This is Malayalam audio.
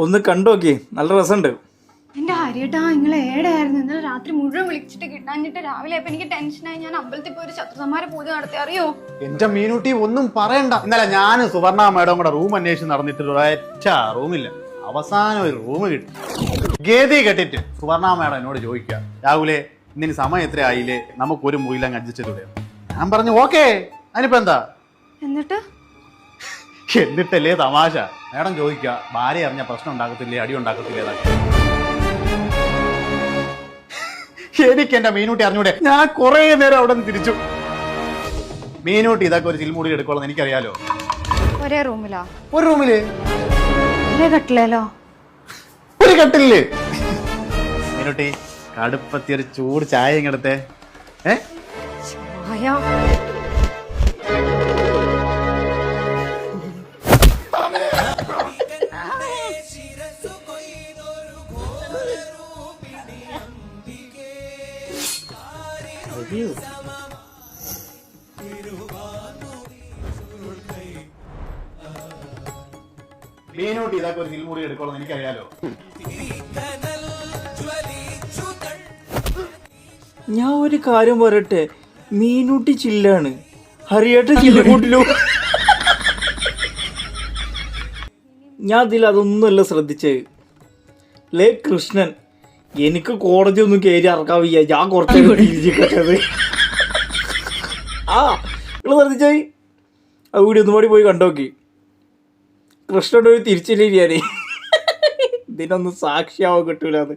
ഒന്ന് കണ്ടോക്കി, നല്ല രസമുണ്ട്. എന്റെ ഹരിയേട്ടാ, നിങ്ങൾ ഏടെയായിരുന്നു? ഇന്നലെ രാത്രി മുഴുവൻ വിളിച്ചിട്ട് കിട്ടാഞ്ഞിട്ട് രാവിലെ ആയപ്പോ എനിക്ക് ടെൻഷനായി. ഞാൻ അമ്പലത്തിൽ പോയി ഒരു ശത്രുസംഹാര പൂജ നടത്തി, അറിയോ? എന്റെ മീനുട്ടി ഒന്നും പറയണ്ട. ഇന്നലെ ഞാനും സുവർണ മേഡം കൂടെ റൂം അന്വേഷിച്ച് നടന്നിട്ട് ഒരൊറ്റ റൂമില്ല. അവസാനം ഒരു റൂം കിട്ടി. ഗതി കെട്ടിട്ട് സുവർണ മേഡം എന്നോട് ചോദിക്കുക, രാഹുലെ ഇന്നിന് സമയം എത്ര ആയില്ലേ, നമുക്കൊരു മുറിയിലങ്ങ് അഡ്ജസ്റ്റ് ചെയ്തൂടെ? ഞാൻ പറഞ്ഞു ഓക്കേ, അതിനിപ്പോ എന്താ. എന്നിട്ടല്ലേ തമാശ. മേഡം ചോദിക്കുക, ഭാര്യ അറിഞ്ഞ പ്രശ്നം ഉണ്ടാക്കത്തില്ലേ, അടി ഉണ്ടാക്കത്തില്ലേ എന്നൊക്കെ. എനിക്ക് എന്റെ മീനൂട്ടി അറിഞ്ഞൂടെ? ഞാൻ കുറെ നേരം അവിടെ നിന്ന് തിരിച്ചു. മീനൂട്ടി ഇതൊക്കെ ഒരു ചിൽമൂടി എടുക്കോളന്ന് എനിക്കറിയാലോ. ഒരേ റൂമിലാ? ഒരു റൂമില് ഒരേ കട്ടിലോ? ഒരു കട്ടില്. മീനൂട്ടി കടുപ്പത്തി ഒരു ചൂട് ചായ ഇങ്ങടുത്തെ. ചായ? മീനൂട്ടി ഇതൊക്കെ ഒരു ചിൽമൂടി എടുക്കോളന്ന് എനിക്കറിയാലോ. ഞാൻ ഒരു കാര്യം പറയട്ടെ, മീനൂട്ടി ചില്ലാണ്, ഹരിയേട്ട ചില്ലുകൂട്ടിലോ. ഞാൻ ഇതിൽ അതൊന്നുമല്ല ശ്രദ്ധിച്ചത്. ലേ കൃഷ്ണൻ, എനിക്ക് കോടതി ഒന്നും കയറി ഇറക്കാൻ വയ്യ, ഞാൻ കുറച്ചൊക്കെ തിരിച്ചിട്ടത്. ആ നിങ്ങൾ ശ്രദ്ധിച്ചായി ആ വീഡിയോ ഒന്നും കൂടി പോയി കണ്ടോക്കി. കൃഷ്ണൻ്റെ ഒരു തിരിച്ചില്ല, ഞാൻ ഇതിനൊന്നും സാക്ഷിയാവാൻ കിട്ടൂല അത്.